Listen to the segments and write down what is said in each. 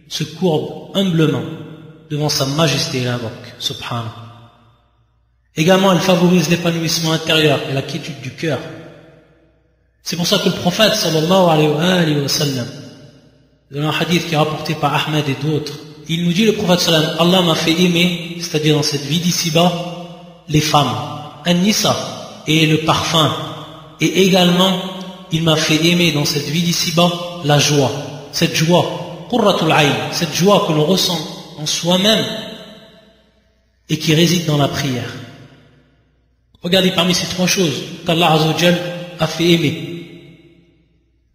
se courbe humblement devant sa majesté et l'invoque, subhanallah. Également, elle favorise l'épanouissement intérieur et la quiétude du cœur. C'est pour ça que le prophète sallallahu alayhi wa sallam, dans un hadith qui est rapporté par Ahmed et d'autres, il nous dit, le prophète sallallahu alayhi wa sallam, Allah m'a fait aimer, c'est-à-dire dans cette vie d'ici-bas, les femmes, an-nisa, et le parfum, et également il m'a fait aimer dans cette vie d'ici-bas la joie, cette joie, qurratul ayn, cette joie que l'on ressent en soi-même et qui réside dans la prière. Regardez parmi ces trois choses qu'Allah Azza wa Jal a fait aimer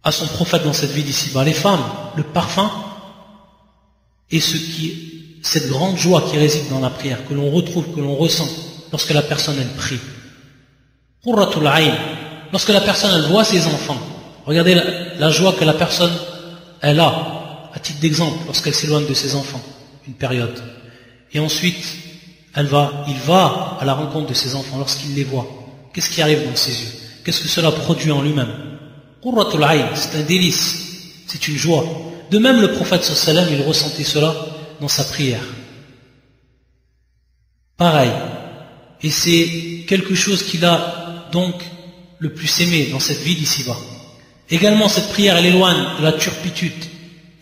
à son prophète dans cette vie d'ici-bas, les femmes, le parfum et cette grande joie qui réside dans la prière, que l'on retrouve, que l'on ressent lorsque la personne elle prie. Qurratul ayn, lorsque la personne elle voit ses enfants, regardez la joie que la personne elle a, à titre d'exemple, lorsqu'elle s'éloigne de ses enfants, une période. Et ensuite, il va à la rencontre de ses enfants lorsqu'il les voit. Qu'est-ce qui arrive dans ses yeux? Qu'est-ce que cela produit en lui-même? Qurratul ayn, c'est un délice, c'est une joie. De même, le prophète sallallahu alayhi wa sallam, il ressentait cela dans sa prière. Pareil. Et c'est quelque chose qu'il a donc le plus aimé dans cette vie d'ici-bas. Également, cette prière, elle éloigne de la turpitude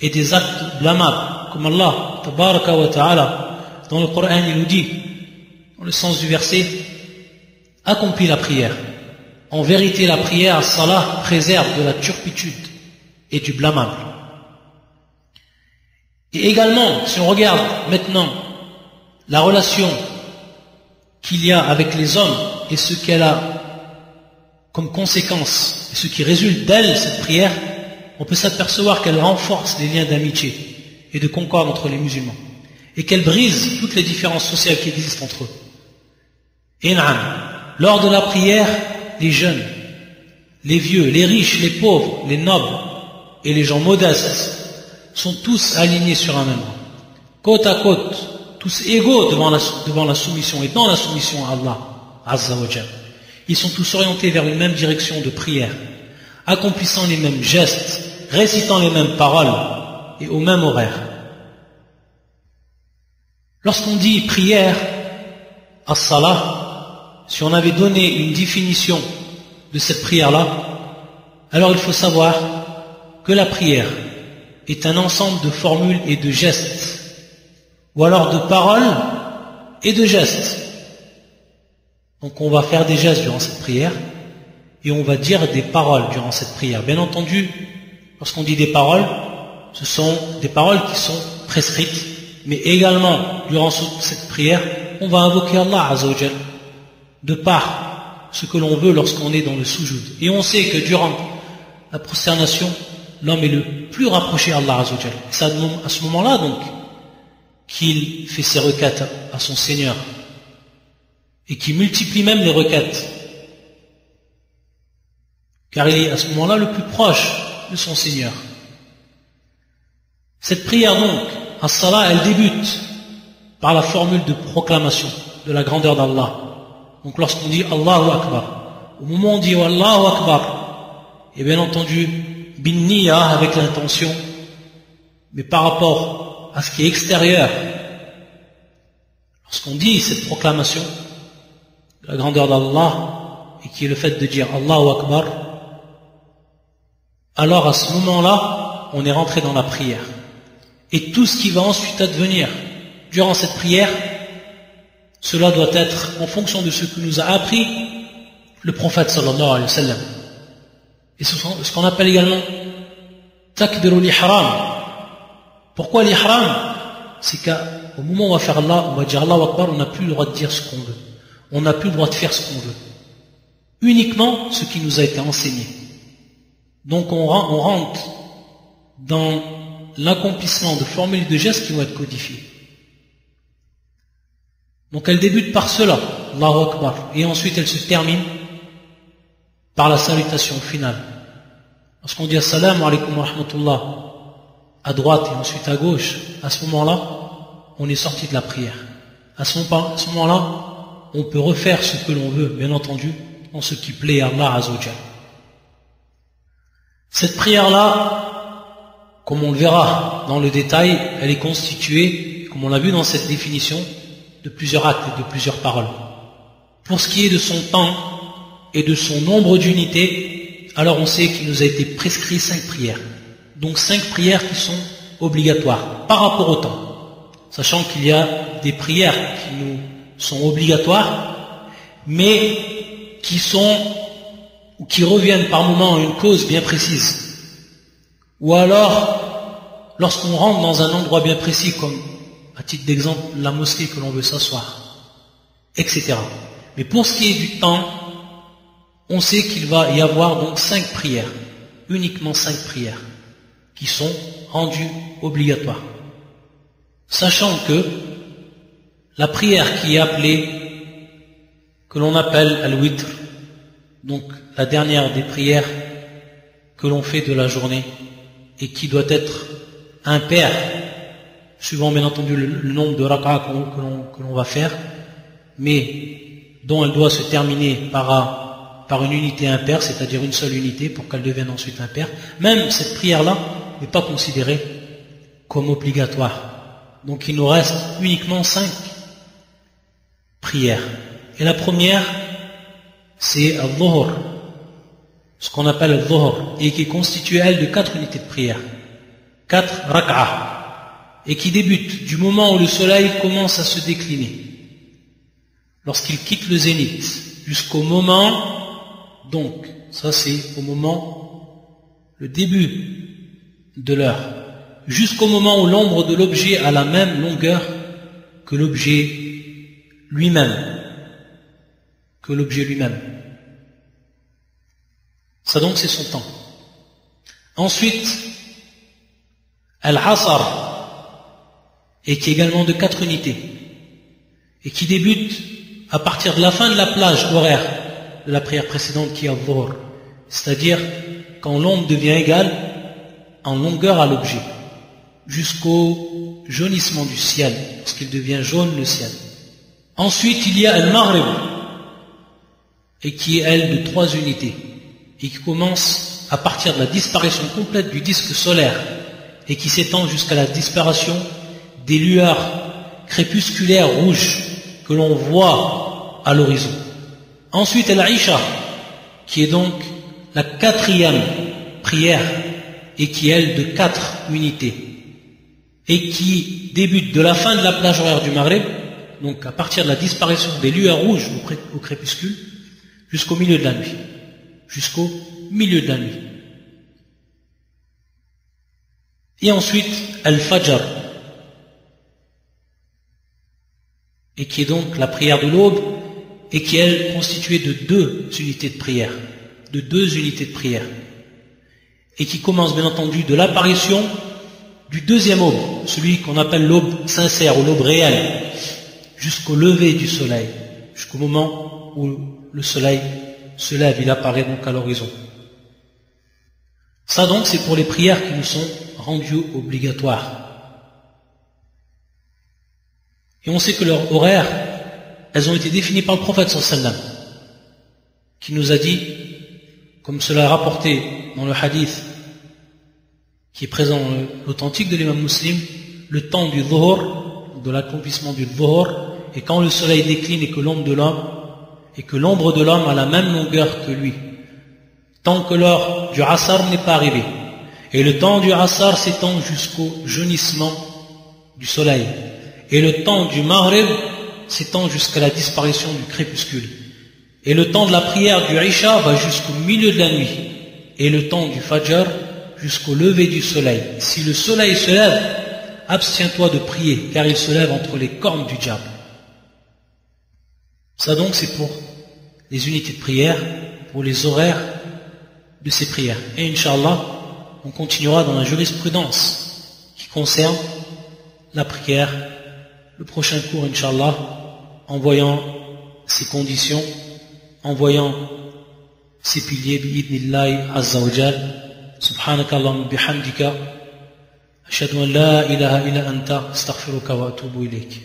et des actes blâmables, comme Allah, tabaraka wa ta'ala, dans le Coran, il nous dit, dans le sens du verset, accomplis la prière. En vérité, la prière, salah, préserve de la turpitude et du blâmable. Et également, si on regarde maintenant la relation qu'il y a avec les hommes et ce qu'elle a comme conséquence et ce qui résulte d'elle, cette prière, on peut s'apercevoir qu'elle renforce les liens d'amitié et de concorde entre les musulmans et qu'elle brise toutes les différences sociales qui existent entre eux. Et lors de la prière, les jeunes, les vieux, les riches, les pauvres, les nobles et les gens modestes sont tous alignés sur un même rang, côte à côte, tous égaux devant la soumission et dans la soumission à Allah Azza wa Jal. Ils sont tous orientés vers une même direction de prière, accomplissant les mêmes gestes, récitant les mêmes paroles et au même horaire. Lorsqu'on dit prière, as-salah, si on avait donné une définition de cette prière-là, alors il faut savoir que la prière est un ensemble de formules et de gestes, ou alors de paroles et de gestes. Donc on va faire des gestes durant cette prière et on va dire des paroles durant cette prière. Bien entendu, lorsqu'on dit des paroles, ce sont des paroles qui sont prescrites, mais également durant cette prière, on va invoquer Allah Azza wa Jal de par ce que l'on veut lorsqu'on est dans le sujoud. Et on sait que durant la prosternation, l'homme est le plus rapproché à Allah Azza wa Jal. C'est à ce moment-là donc qu'il fait ses requêtes à son Seigneur et qui multiplie même les requêtes, car il est à ce moment-là le plus proche de son Seigneur. Cette prière donc, as-salah, elle débute par la formule de proclamation de la grandeur d'Allah. Donc lorsqu'on dit Allahu Akbar, au moment où on dit Allahu Akbar, et bien entendu bin niyya, avec l'intention, mais par rapport à ce qui est extérieur, lorsqu'on dit cette proclamation de la grandeur d'Allah et qui est le fait de dire Allahu Akbar, alors à ce moment-là on est rentré dans la prière et tout ce qui va ensuite advenir durant cette prière, cela doit être en fonction de ce que nous a appris le prophète sallallahu alayhi wa sallam. Et ce qu'on appelle également takbirul ihram. Pourquoi l'ihram? C'est qu'au moment où on va faire Allah, on va dire Allahu Akbar, on n'a plus le droit de dire ce qu'on veut. On n'a plus le droit de faire ce qu'on veut. Uniquement ce qui nous a été enseigné. Donc on rentre dans l'accomplissement de formules et de gestes qui vont être codifiés. Donc elle débute par cela, Allahu Akbar, et ensuite elle se termine par la salutation finale. Lorsqu'on dit Assalamu alaikum wa rahmatullah à droite et ensuite à gauche, à ce moment-là, on est sorti de la prière. À ce moment-là, on peut refaire ce que l'on veut, bien entendu, en ce qui plaît à Allah Azza wa Jal. Cette prière-là, comme on le verra dans le détail, elle est constituée, comme on l'a vu dans cette définition, de plusieurs actes et de plusieurs paroles. Pour ce qui est de son temps et de son nombre d'unités, alors on sait qu'il nous a été prescrit 5 prières. Donc 5 prières qui sont obligatoires par rapport au temps. Sachant qu'il y a des prières qui nous sont obligatoires, mais qui sont ou qui reviennent par moment à une cause bien précise. Ou alors, lorsqu'on rentre dans un endroit bien précis, comme à titre d'exemple la mosquée que l'on veut s'asseoir, etc. Mais pour ce qui est du temps, on sait qu'il va y avoir donc 5 prières, uniquement 5 prières, qui sont rendues obligatoires. Sachant que la prière qui est appelée, que l'on appelle al-witr, donc la dernière des prières que l'on fait de la journée, et qui doit être impair, suivant bien entendu le nombre de rak'a que l'on va faire, mais dont elle doit se terminer par une unité impaire, c'est-à-dire une seule unité pour qu'elle devienne ensuite impaire. Même cette prière-là n'est pas considérée comme obligatoire. Donc il nous reste uniquement 5 prières. Et la première, c'est al-dhuhr, ce qu'on appelle al-dhuhr, et qui est constituée, elle, de 4 unités de prière, 4 rak'a, et qui débute du moment où le soleil commence à se décliner, lorsqu'il quitte le zénith, jusqu'au moment, donc, ça c'est au moment, le début de l'heure, jusqu'au moment où l'ombre de l'objet a la même longueur que l'objet lui-même. Ça donc c'est son temps. Ensuite, Al-Asr, et qui est également de 4 unités, et qui débute à partir de la fin de la plage horaire de la prière précédente qui est al-Dhuhr, c'est-à-dire quand l'ombre devient égale en longueur à l'objet, jusqu'au jaunissement du ciel, lorsqu'il devient jaune le ciel. Ensuite, il y a Al-Maghrib, et qui est elle de 3 unités, et qui commence à partir de la disparition complète du disque solaire, et qui s'étend jusqu'à la disparition des lueurs crépusculaires rouges que l'on voit à l'horizon. Ensuite, Al-Isha, qui est donc la 4e prière, et qui est elle de 4 unités, et qui débute de la fin de la plage horaire du Maghrib, donc à partir de la disparition des lueurs rouges au crépuscule, jusqu'au milieu de la nuit. Jusqu'au milieu de la nuit. Et ensuite, Al-Fajr, et qui est donc la prière de l'aube, et qui est constituée de 2 unités de prière. Et qui commence bien entendu de l'apparition du 2e aube, celui qu'on appelle l'aube sincère ou l'aube réelle, jusqu'au lever du soleil, jusqu'au moment où le soleil se lève, il apparaît donc à l'horizon. Ça donc c'est pour les prières qui nous sont rendues obligatoires. Et on sait que leurs horaires, elles ont été définies par le prophète sallallahu alayhi wa sallam, qui nous a dit, comme cela est rapporté dans le hadith qui est présent dans l'authentique de l'imam Muslim, le temps du dhuhr, de l'accomplissement du dhuhr, et quand le soleil décline et que l'ombre de l'homme a la même longueur que lui, tant que l'heure du Asr n'est pas arrivée. Et le temps du Asr s'étend jusqu'au jaunissement du soleil. Et le temps du Maghrib s'étend jusqu'à la disparition du crépuscule. Et le temps de la prière du Isha va jusqu'au milieu de la nuit. Et le temps du Fajr jusqu'au lever du soleil. Si le soleil se lève, abstiens-toi de prier, car il se lève entre les cornes du diable. Ça donc c'est pour les unités de prière, pour les horaires de ces prières. Et Inch'Allah, on continuera dans la jurisprudence qui concerne la prière, le prochain cours Inch'Allah, en voyant ses conditions, en voyant ses piliers, bi'idnillahi azza wa jal. Subhanakallahumma bihamdika, ashhadu an la ilaha illa anta, astaghfiruka wa atubu ilayk.